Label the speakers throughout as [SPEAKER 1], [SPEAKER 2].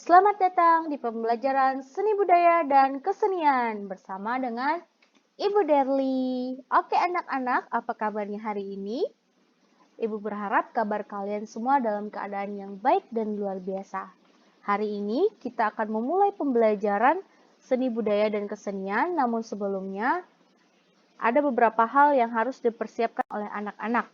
[SPEAKER 1] Selamat datang di pembelajaran seni budaya dan kesenian bersama dengan Ibu Derly. Oke anak-anak, apa kabarnya hari ini? Ibu berharap kabar kalian semua dalam keadaan yang baik dan luar biasa. Hari ini kita akan memulai pembelajaran seni budaya dan kesenian, namun sebelumnya ada beberapa hal yang harus dipersiapkan oleh anak-anak.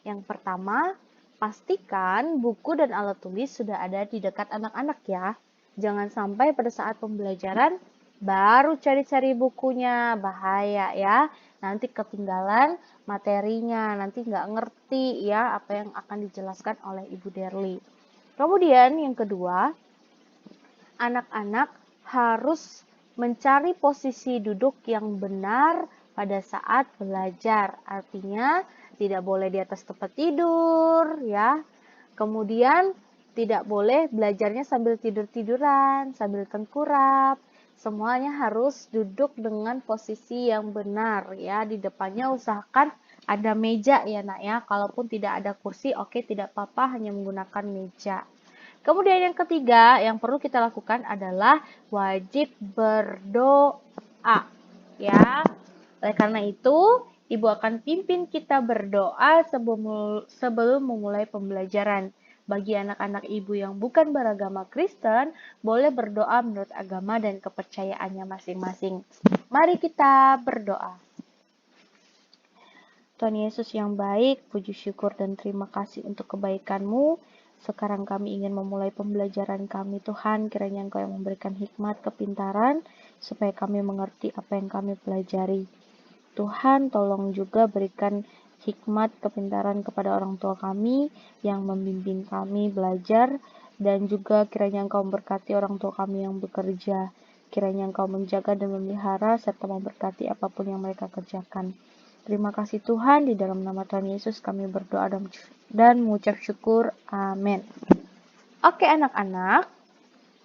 [SPEAKER 1] Yang pertama, pastikan buku dan alat tulis sudah ada di dekat anak-anak ya. Jangan sampai pada saat pembelajaran baru cari-cari bukunya, bahaya ya. Nanti ketinggalan materinya, nanti nggak ngerti ya apa yang akan dijelaskan oleh Ibu Derly. Kemudian yang kedua, anak-anak harus mencari posisi duduk yang benar pada saat belajar. Artinya tidak boleh di atas tempat tidur ya. Kemudian tidak boleh belajarnya sambil tidur-tiduran, sambil tengkurap. Semuanya harus duduk dengan posisi yang benar ya. Di depannya usahakan ada meja ya nak ya. Kalaupun tidak ada kursi, oke tidak apa-apa, hanya menggunakan meja. Kemudian yang ketiga yang perlu kita lakukan adalah wajib berdoa ya. Oleh karena itu, Ibu akan pimpin kita berdoa sebelum memulai pembelajaran. Bagi anak-anak Ibu yang bukan beragama Kristen, boleh berdoa menurut agama dan kepercayaannya masing-masing. Mari kita berdoa. Tuhan Yesus yang baik, puji syukur dan terima kasih untuk kebaikan-Mu. Sekarang kami ingin memulai pembelajaran kami, Tuhan. Kiranya Engkau yang memberikan hikmat, kepintaran, supaya kami mengerti apa yang kami pelajari. Tuhan, tolong juga berikan hikmat, kepintaran kepada orang tua kami yang membimbing kami belajar, dan juga kiranya Engkau memberkati orang tua kami yang bekerja. Kiranya Engkau menjaga dan memelihara serta memberkati apapun yang mereka kerjakan. Terima kasih Tuhan, di dalam nama Tuhan Yesus kami berdoa dan mengucap syukur. Amin. Oke anak-anak,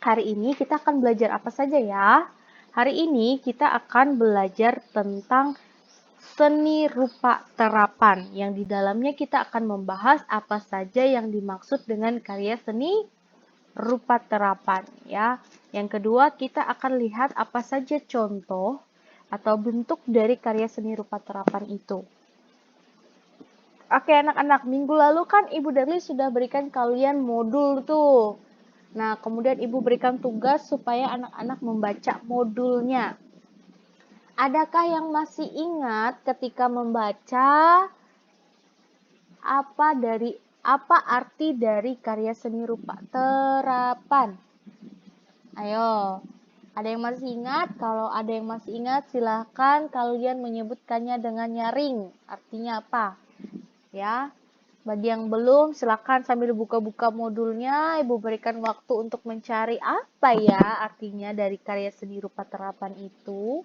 [SPEAKER 1] hari ini kita akan belajar apa saja ya? Hari ini kita akan belajar tentang seni rupa terapan, yang di dalamnya kita akan membahas apa saja yang dimaksud dengan karya seni rupa terapan ya. Yang kedua, kita akan lihat apa saja contoh atau bentuk dari karya seni rupa terapan itu. Oke anak-anak, minggu lalu kan Ibu Darli sudah berikan kalian modul tuh. Nah, kemudian Ibu berikan tugas supaya anak-anak membaca modulnya. Adakah yang masih ingat ketika membaca apa arti dari karya seni rupa terapan? Ayo, ada yang masih ingat? Kalau ada yang masih ingat, silahkan kalian menyebutkannya dengan nyaring. Artinya apa? Ya, bagi yang belum, silahkan sambil buka-buka modulnya. Ibu berikan waktu untuk mencari apa ya artinya dari karya seni rupa terapan itu.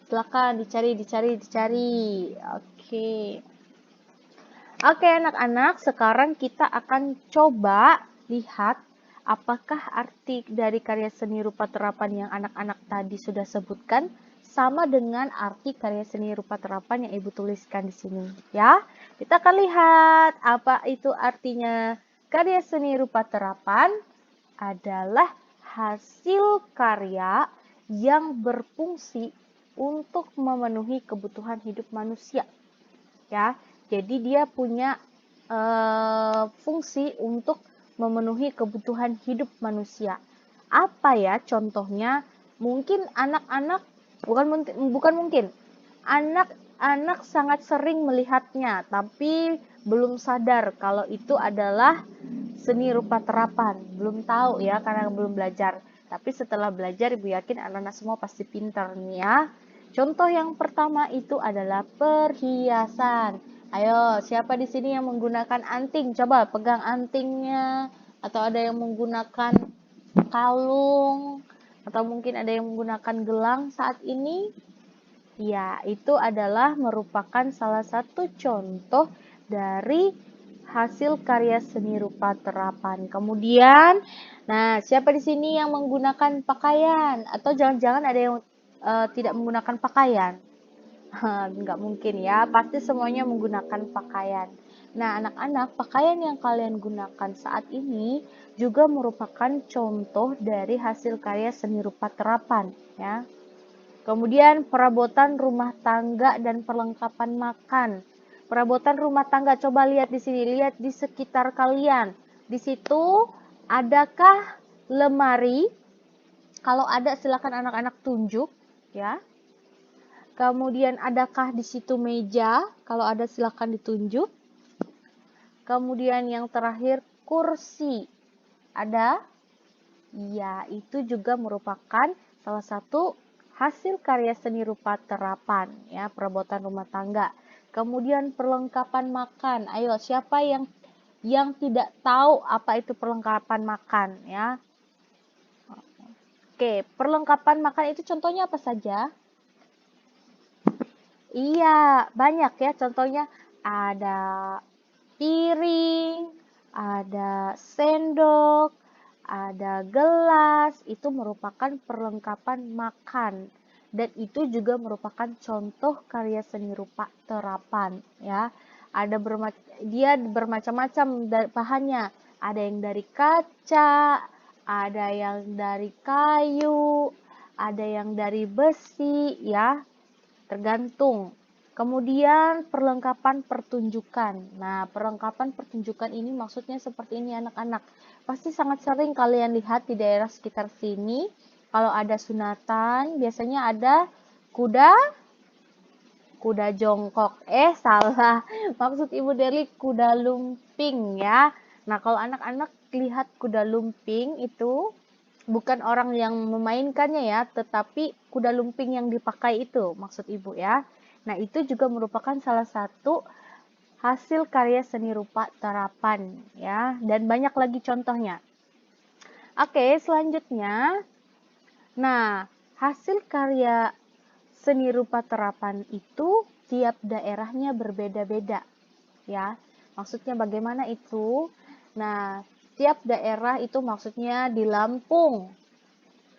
[SPEAKER 1] Silakan dicari. Oke anak-anak, sekarang kita akan coba lihat apakah arti dari karya seni rupa terapan yang anak-anak tadi sudah sebutkan sama dengan arti karya seni rupa terapan yang Ibu tuliskan di sini ya. Kita akan lihat apa itu artinya. Karya seni rupa terapan adalah hasil karya yang berfungsi untuk memenuhi kebutuhan hidup manusia. Ya, jadi dia punya fungsi untuk memenuhi kebutuhan hidup manusia. Apa ya contohnya? Mungkin anak-anak bukan mungkin. Anak-anak sangat sering melihatnya, tapi belum sadar kalau itu adalah seni rupa terapan. Belum tahu ya karena belum belajar. Tapi setelah belajar, Ibu yakin anak-anak semua pasti pintar nih ya. Contoh yang pertama itu adalah perhiasan. Ayo, siapa di sini yang menggunakan anting? Coba pegang antingnya. Atau ada yang menggunakan kalung. Atau mungkin ada yang menggunakan gelang saat ini. Ya, itu adalah merupakan salah satu contoh dari hasil karya seni rupa terapan. Kemudian, nah siapa di sini yang menggunakan pakaian? Atau jangan-jangan ada yang tidak menggunakan pakaian? Nggak mungkin ya, pasti semuanya menggunakan pakaian. Nah, anak-anak, pakaian yang kalian gunakan saat ini juga merupakan contoh dari hasil karya seni rupa terapan, ya. Kemudian perabotan rumah tangga dan perlengkapan makan. Perabotan rumah tangga, coba lihat di sini, lihat di sekitar kalian. Di situ adakah lemari? Kalau ada silakan anak-anak tunjuk, ya. Kemudian adakah di situ meja? Kalau ada silakan ditunjuk. Kemudian yang terakhir kursi. Ada? Ya, itu juga merupakan salah satu hasil karya seni rupa terapan, ya, perabotan rumah tangga. Kemudian perlengkapan makan. Ayo, siapa yang tidak tahu apa itu perlengkapan makan, ya? Oke, perlengkapan makan itu contohnya apa saja? Iya, banyak ya. Contohnya ada piring, ada sendok, ada gelas, itu merupakan perlengkapan makan. Dan itu juga merupakan contoh karya seni rupa terapan, ya. Dia bermacam-macam bahannya. Ada yang dari kaca, ada yang dari kayu, ada yang dari besi, ya. Tergantung. Kemudian perlengkapan pertunjukan. Nah, perlengkapan pertunjukan ini maksudnya seperti ini anak-anak. Pasti sangat sering kalian lihat di daerah sekitar sini. Kalau ada sunatan, biasanya ada kuda, kuda jongkok. Salah. Maksud Ibu Derli kuda lumping ya. Nah, kalau anak-anak lihat kuda lumping itu bukan orang yang memainkannya ya, tetapi kuda lumping yang dipakai itu maksud Ibu ya. Nah, itu juga merupakan salah satu hasil karya seni rupa terapan ya, dan banyak lagi contohnya. Oke, selanjutnya. Nah, hasil karya seni rupa terapan itu tiap daerahnya berbeda-beda ya. Maksudnya bagaimana itu? Nah, tiap daerah itu maksudnya di Lampung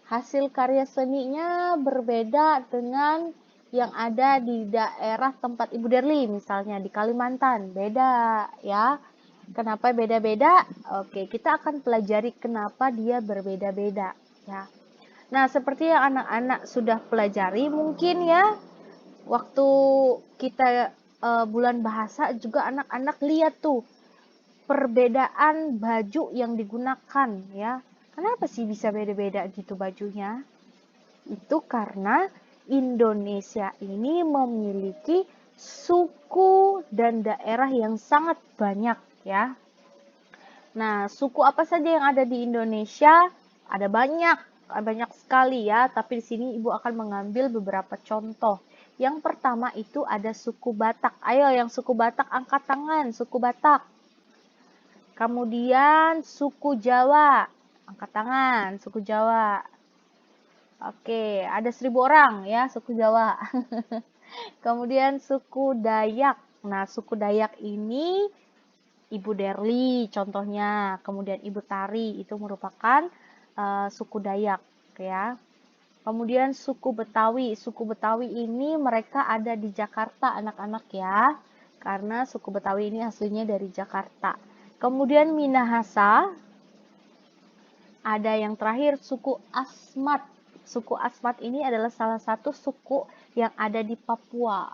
[SPEAKER 1] hasil karya seninya berbeda dengan yang ada di daerah tempat Ibu Derli, misalnya di Kalimantan, beda ya. Kenapa beda-beda? Oke, kita akan pelajari kenapa dia berbeda-beda ya. Nah, seperti yang anak-anak sudah pelajari mungkin ya, waktu kita bulan bahasa juga anak-anak lihat tuh perbedaan baju yang digunakan ya. Kenapa sih bisa beda-beda gitu bajunya? Itu karena Indonesia ini memiliki suku dan daerah yang sangat banyak ya. Nah, suku apa saja yang ada di Indonesia? Ada banyak sekali ya, tapi di sini Ibu akan mengambil beberapa contoh. Yang pertama itu ada suku Batak. Ayo yang suku Batak angkat tangan, suku Batak. Kemudian suku Jawa, angkat tangan, suku Jawa. Oke, ada 1.000 orang ya suku Jawa. Kemudian suku Dayak. Nah, suku Dayak ini Ibu Derli contohnya. Kemudian Ibu Tari itu merupakan suku Dayak ya. Kemudian suku Betawi. Suku Betawi ini mereka ada di Jakarta anak-anak ya. Karena suku Betawi ini aslinya dari Jakarta. Kemudian Minahasa, ada yang terakhir suku Asmat. Suku Asmat ini adalah salah satu suku yang ada di Papua,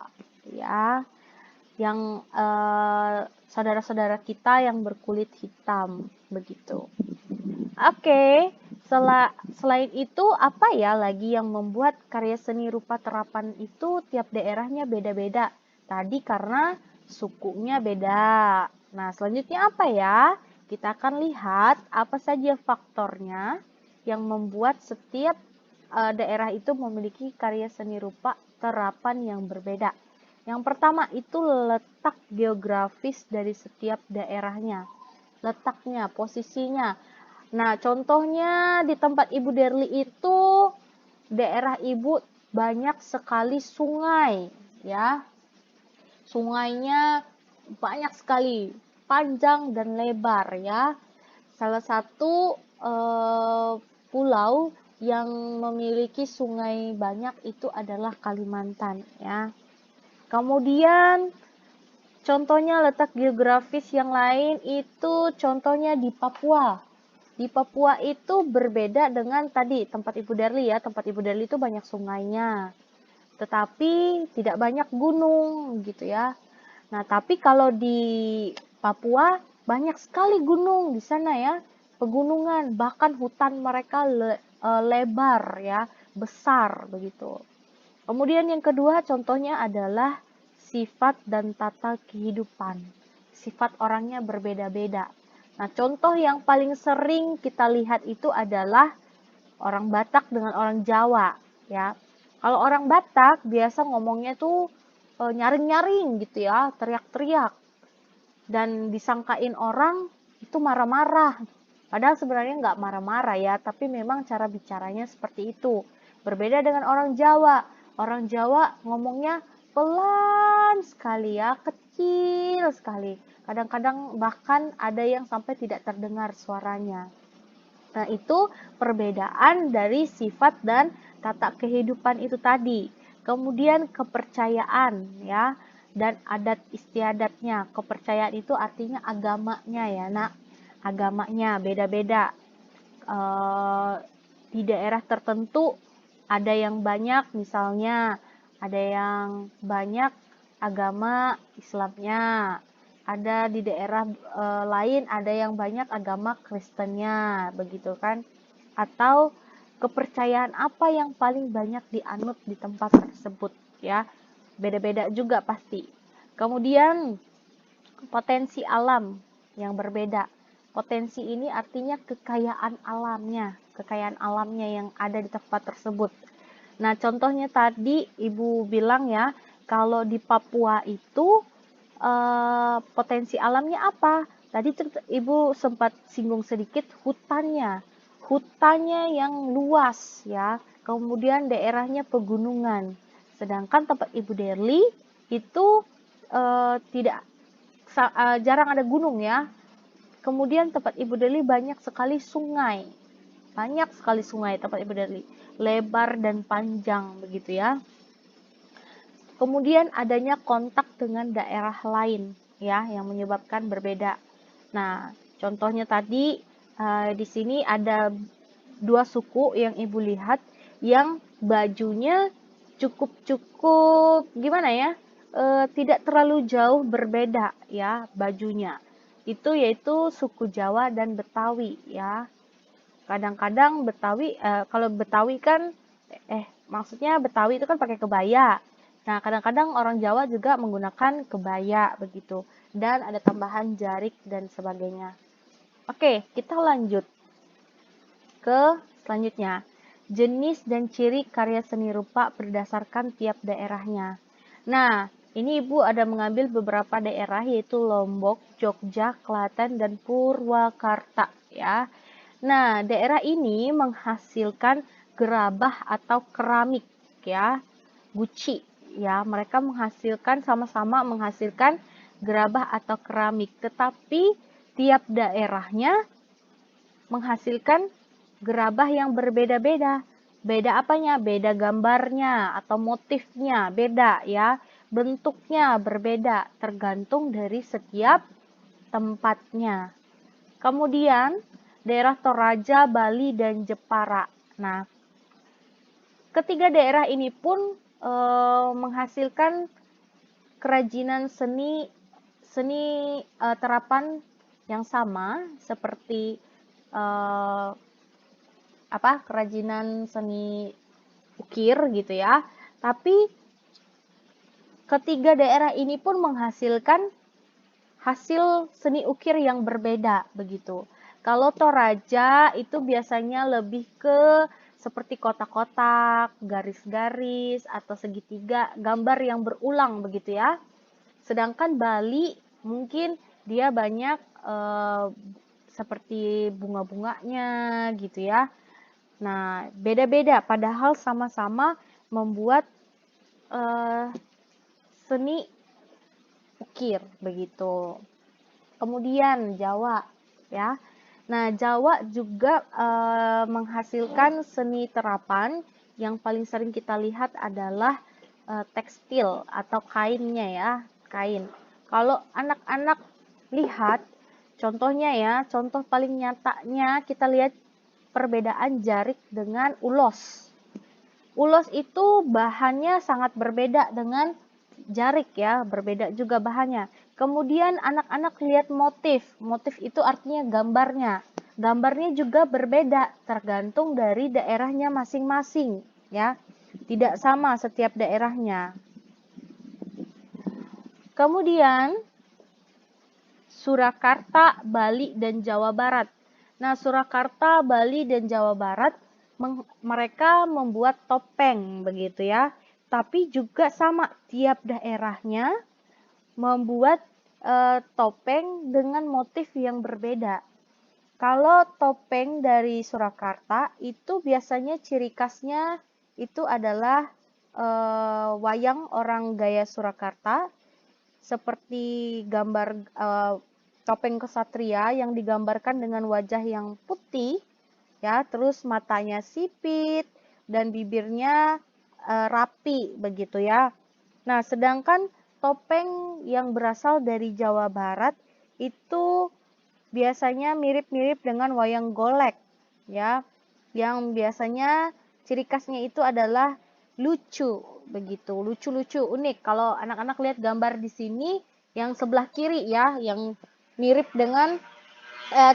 [SPEAKER 1] ya, yang saudara-saudara kita yang berkulit hitam, begitu. Oke, selain itu apa ya lagi yang membuat karya seni rupa terapan itu tiap daerahnya beda-beda? Tadi karena sukunya beda. Nah, selanjutnya apa ya? Kita akan lihat apa saja faktornya yang membuat setiap daerah itu memiliki karya seni rupa terapan yang berbeda. Yang pertama itu letak geografis dari setiap daerahnya. Letaknya, posisinya. Nah, contohnya di tempat Ibu Derli itu daerah Ibu banyak sekali sungai, ya. Sungainya banyak sekali, panjang dan lebar ya. Salah satu pulau yang memiliki sungai banyak itu adalah Kalimantan ya. Kemudian Contohnya letak geografis yang lain itu contohnya di Papua. Di Papua itu berbeda dengan tadi tempat Ibu Derli ya. Tempat Ibu Derli itu banyak sungainya, tetapi tidak banyak gunung gitu ya. Nah, tapi kalau di Papua banyak sekali gunung di sana ya, pegunungan, bahkan hutan mereka lebar ya, besar begitu. Kemudian yang kedua contohnya adalah sifat dan tata kehidupan. Sifat orangnya berbeda-beda. Nah, contoh yang paling sering kita lihat itu adalah orang Batak dengan orang Jawa ya. Kalau orang Batak biasa ngomongnya tuh nyaring-nyaring gitu ya, teriak-teriak dan disangkain orang itu marah-marah. Padahal sebenarnya nggak marah-marah ya, tapi memang cara bicaranya seperti itu. Berbeda dengan orang Jawa. Orang Jawa ngomongnya pelan sekali ya, kecil sekali. Kadang-kadang bahkan ada yang sampai tidak terdengar suaranya. Nah, itu perbedaan dari sifat dan tata kehidupan itu tadi. Kemudian kepercayaan ya dan adat istiadatnya. Kepercayaan itu artinya agamanya ya, Nak. Agamanya beda-beda. Di daerah tertentu ada yang banyak, misalnya ada yang banyak agama Islamnya, ada di daerah lain ada yang banyak agama Kristennya, begitu kan? Atau kepercayaan apa yang paling banyak dianut di tempat tersebut ya, beda-beda juga pasti. Kemudian potensi alam yang berbeda. Potensi ini artinya kekayaan alamnya yang ada di tempat tersebut. Nah, contohnya tadi Ibu bilang ya, kalau di Papua itu potensi alamnya apa? Tadi Ibu sempat singgung sedikit hutannya. Hutannya yang luas ya. Kemudian daerahnya pegunungan. Sedangkan tempat Ibu Derli itu tidak jarang ada gunung ya. Kemudian tempat Ibu Derli banyak sekali sungai. Banyak sekali sungai tempat Ibu Derli. Lebar dan panjang begitu ya. Kemudian adanya kontak dengan daerah lain ya yang menyebabkan berbeda. Nah, contohnya tadi di sini ada dua suku yang Ibu lihat yang bajunya cukup gimana ya? Tidak terlalu jauh berbeda ya bajunya. Itu yaitu suku Jawa dan Betawi ya. Kadang-kadang Betawi kalau Betawi kan maksudnya Betawi itu kan pakai kebaya. Nah, kadang-kadang orang Jawa juga menggunakan kebaya begitu. Dan ada tambahan jarik dan sebagainya. Oke, kita lanjut ke selanjutnya. Jenis dan ciri karya seni rupa berdasarkan tiap daerahnya. Nah, ini Ibu ada mengambil beberapa daerah yaitu Lombok, Jogja, Klaten, dan Purwakarta ya. Nah, daerah ini menghasilkan gerabah atau keramik ya, guci ya. Mereka sama-sama menghasilkan gerabah atau keramik, tetapi tiap daerahnya menghasilkan gerabah yang berbeda-beda. Beda apanya? Beda gambarnya atau motifnya, beda ya. Bentuknya berbeda tergantung dari setiap tempatnya. Kemudian daerah Toraja, Bali, dan Jepara. Nah, ketiga daerah ini pun menghasilkan kerajinan seni terapan yang sama seperti kerajinan seni ukir gitu ya. Tapi ketiga daerah ini pun menghasilkan hasil seni ukir yang berbeda begitu. Kalau Toraja itu biasanya lebih ke seperti kotak-kotak, garis-garis, atau segitiga, gambar yang berulang begitu ya. Sedangkan Bali mungkin dia banyak seperti bunga-bunganya gitu ya. Nah, beda-beda padahal sama-sama membuat seni ukir begitu. Kemudian Jawa ya. Nah, Jawa juga menghasilkan seni terapan yang paling sering kita lihat adalah tekstil atau kainnya ya, kain. Kalau anak-anak lihat, contohnya ya, contoh paling nyatanya kita lihat perbedaan jarik dengan ulos. Ulos itu bahannya sangat berbeda dengan jarik ya, berbeda juga bahannya. Kemudian anak-anak lihat motif. Motif itu artinya gambarnya. Gambarnya juga berbeda tergantung dari daerahnya masing-masing ya. Tidak sama setiap daerahnya. Kemudian Surakarta, Bali, dan Jawa Barat. Nah, Surakarta, Bali, dan Jawa Barat mereka membuat topeng begitu ya. Tapi juga sama tiap daerahnya membuat topeng dengan motif yang berbeda. Kalau topeng dari Surakarta itu biasanya ciri khasnya itu adalah wayang orang gaya Surakarta, seperti gambar topeng kesatria yang digambarkan dengan wajah yang putih ya, terus matanya sipit dan bibirnya rapi begitu ya. Nah, sedangkan topeng yang berasal dari Jawa Barat itu biasanya mirip-mirip dengan wayang golek ya, yang biasanya ciri khasnya itu adalah lucu begitu, lucu-lucu unik. Kalau anak-anak lihat gambar di sini yang sebelah kiri ya, yang mirip dengan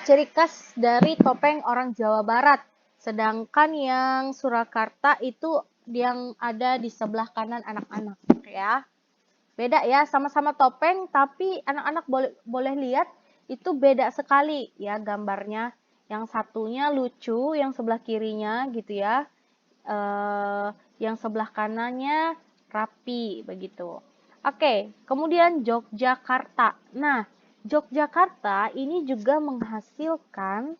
[SPEAKER 1] ciri khas dari topeng orang Jawa Barat. Sedangkan yang Surakarta itu yang ada di sebelah kanan anak-anak ya. Beda ya, sama-sama topeng tapi anak-anak boleh lihat itu beda sekali ya gambarnya. Yang satunya lucu, yang sebelah kirinya gitu ya. Yang sebelah kanannya rapi begitu. Oke, kemudian Yogyakarta. Nah, Yogyakarta ini juga menghasilkan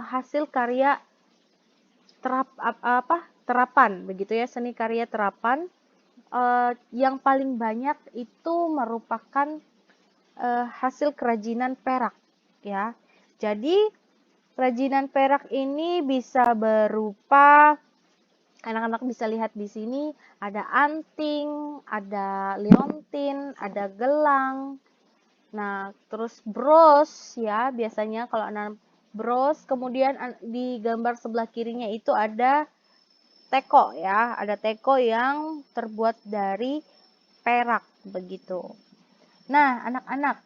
[SPEAKER 1] hasil karya terapan begitu ya, seni karya terapan yang paling banyak itu merupakan hasil kerajinan perak ya. Jadi kerajinan perak ini bisa berupa, anak-anak bisa lihat di sini ada anting, ada liontin, ada gelang. Nah, terus bros ya, biasanya kalau anak bros, kemudian di gambar sebelah kirinya itu ada teko ya, ada teko yang terbuat dari perak begitu. Nah, anak-anak,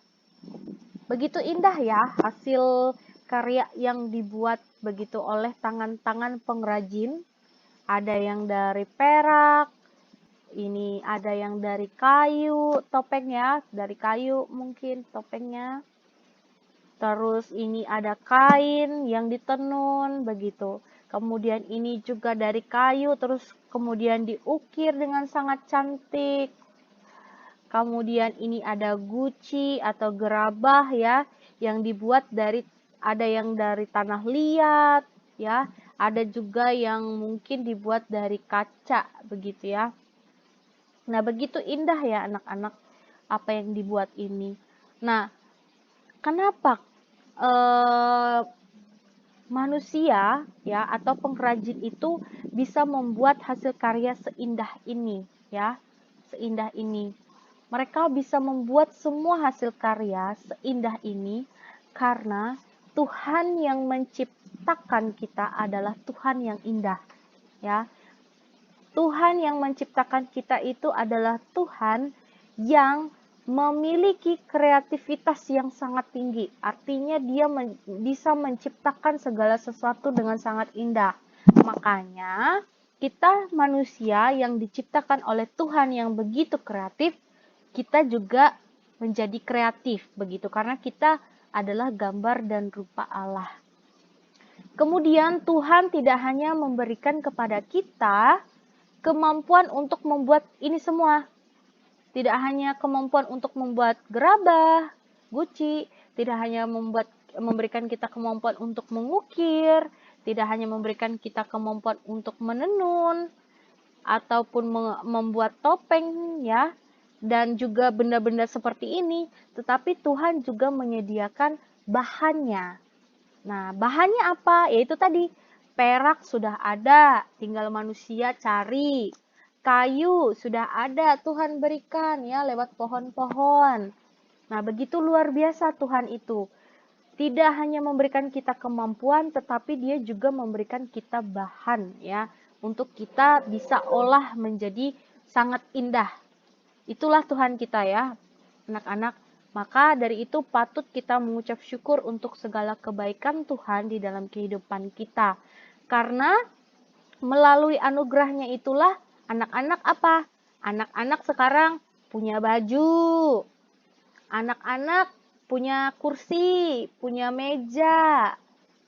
[SPEAKER 1] begitu indah ya hasil karya yang dibuat begitu oleh tangan-tangan pengrajin. Ada yang dari perak, ini ada yang dari kayu, topengnya dari kayu mungkin topengnya. Terus ini ada kain yang ditenun begitu. Kemudian ini juga dari kayu, terus kemudian diukir dengan sangat cantik. Kemudian ini ada guci atau gerabah ya, yang dibuat dari, ada yang dari tanah liat ya, ada juga yang mungkin dibuat dari kaca begitu ya. Nah, begitu indah ya anak-anak apa yang dibuat ini. Nah, kenapa manusia ya atau pengrajin itu bisa membuat hasil karya seindah ini ya, seindah ini? Mereka bisa membuat semua hasil karya seindah ini karena Tuhan yang menciptakan kita adalah Tuhan yang indah ya. Tuhan yang menciptakan kita itu adalah Tuhan yang memiliki kreativitas yang sangat tinggi. Artinya dia bisa menciptakan segala sesuatu dengan sangat indah. Makanya kita manusia yang diciptakan oleh Tuhan yang begitu kreatif, kita juga menjadi kreatif begitu, karena kita adalah gambar dan rupa Allah. Kemudian Tuhan tidak hanya memberikan kepada kita kemampuan untuk membuat ini semua. Tidak hanya kemampuan untuk membuat gerabah, guci, tidak hanya memberikan kita kemampuan untuk mengukir, tidak hanya memberikan kita kemampuan untuk menenun ataupun membuat topeng ya, dan juga benda-benda seperti ini, tetapi Tuhan juga menyediakan bahannya. Nah, bahannya apa? Yaitu tadi perak sudah ada, tinggal manusia cari. kayu sudah ada Tuhan berikan ya lewat pohon-pohon. Nah, begitu luar biasa Tuhan itu. Tidak hanya memberikan kita kemampuan, tetapi Dia juga memberikan kita bahan ya untuk kita bisa olah menjadi sangat indah. Itulah Tuhan kita ya, anak-anak. Maka dari itu patut kita mengucap syukur untuk segala kebaikan Tuhan di dalam kehidupan kita. Karena melalui anugerahnya itulah anak-anak apa? Anak-anak sekarang punya baju, anak-anak punya kursi, punya meja,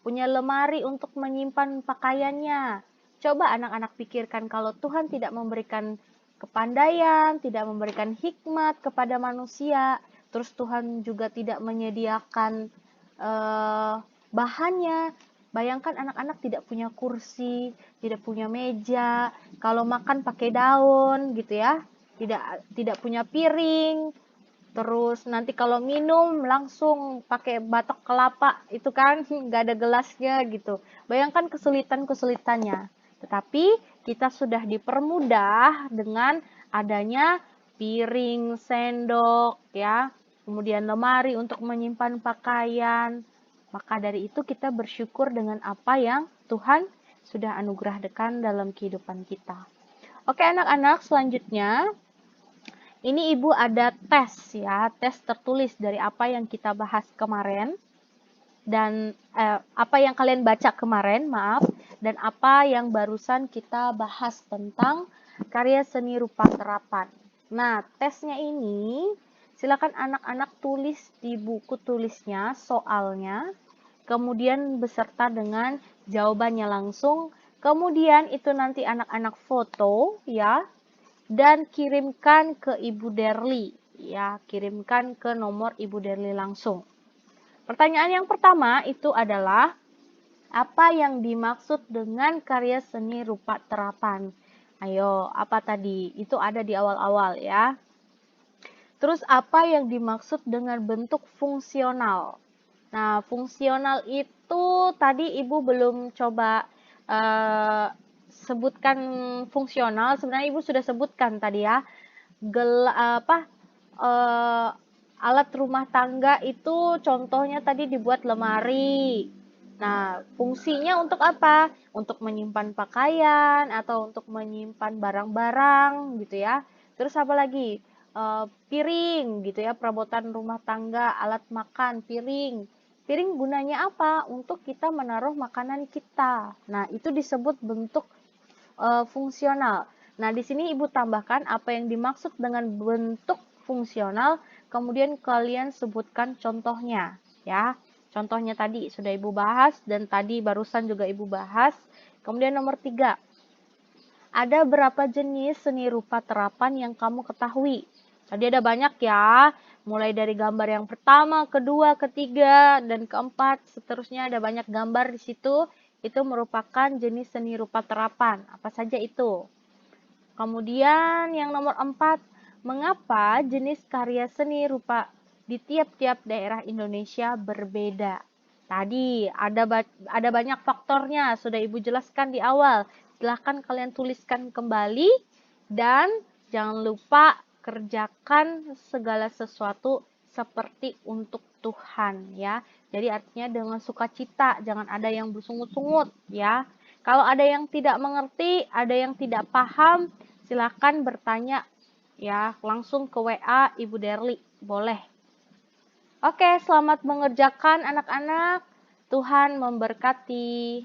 [SPEAKER 1] punya lemari untuk menyimpan pakaiannya. Coba anak-anak pikirkan kalau Tuhan tidak memberikan kepandaian, tidak memberikan hikmat kepada manusia, terus Tuhan juga tidak menyediakan bahannya. Bayangkan anak-anak tidak punya kursi, tidak punya meja, kalau makan pakai daun gitu ya, tidak punya piring, terus nanti kalau minum langsung pakai batok kelapa itu kan nggak ada gelasnya gitu. Bayangkan kesulitan-kesulitannya. Tetapi kita sudah dipermudah dengan adanya piring, sendok ya, kemudian lemari untuk menyimpan pakaian. Maka dari itu kita bersyukur dengan apa yang Tuhan sudah anugerahkan dalam kehidupan kita. Oke anak-anak, selanjutnya ini Ibu ada tes ya, tes tertulis dari apa yang kita bahas kemarin dan apa yang kalian baca kemarin, maaf, dan apa yang barusan kita bahas tentang karya seni rupa terapan. Nah, tesnya ini silakan anak-anak tulis di buku tulisnya soalnya, kemudian beserta dengan jawabannya langsung. Kemudian itu nanti anak-anak foto ya, dan kirimkan ke Ibu Derly ya, kirimkan ke nomor Ibu Derly langsung. Pertanyaan yang pertama itu adalah apa yang dimaksud dengan karya seni rupa terapan? Ayo, apa tadi? Itu ada di awal-awal ya. Terus apa yang dimaksud dengan bentuk fungsional? Nah, fungsional itu tadi Ibu belum coba sebutkan fungsional. Sebenarnya Ibu sudah sebutkan tadi ya. Alat rumah tangga itu contohnya tadi dibuat lemari. Nah, fungsinya untuk apa? Untuk menyimpan pakaian atau untuk menyimpan barang-barang gitu ya. Terus apa lagi? Piring gitu ya, perabotan rumah tangga, alat makan, piring. Piring gunanya apa? Untuk kita menaruh makanan kita. Nah, itu disebut bentuk fungsional. Nah, di sini Ibu tambahkan apa yang dimaksud dengan bentuk fungsional, kemudian kalian sebutkan contohnya, ya. Contohnya tadi sudah Ibu bahas dan tadi barusan juga Ibu bahas. Kemudian nomor 3, ada berapa jenis seni rupa terapan yang kamu ketahui? Tadi ada banyak ya, mulai dari gambar yang pertama, kedua, ketiga, dan keempat, seterusnya ada banyak gambar di situ. Itu merupakan jenis seni rupa terapan. Apa saja itu? Kemudian yang nomor 4, mengapa jenis karya seni rupa di tiap-tiap daerah Indonesia berbeda? Tadi ada banyak faktornya, sudah Ibu jelaskan di awal. Silahkan kalian tuliskan kembali dan jangan lupa kerjakan segala sesuatu seperti untuk Tuhan ya. Jadi artinya dengan sukacita, jangan ada yang bersungut-sungut ya. Kalau ada yang tidak mengerti, ada yang tidak paham, silakan bertanya ya, langsung ke WA Ibu Derly, boleh. Oke, selamat mengerjakan anak-anak. Tuhan memberkati.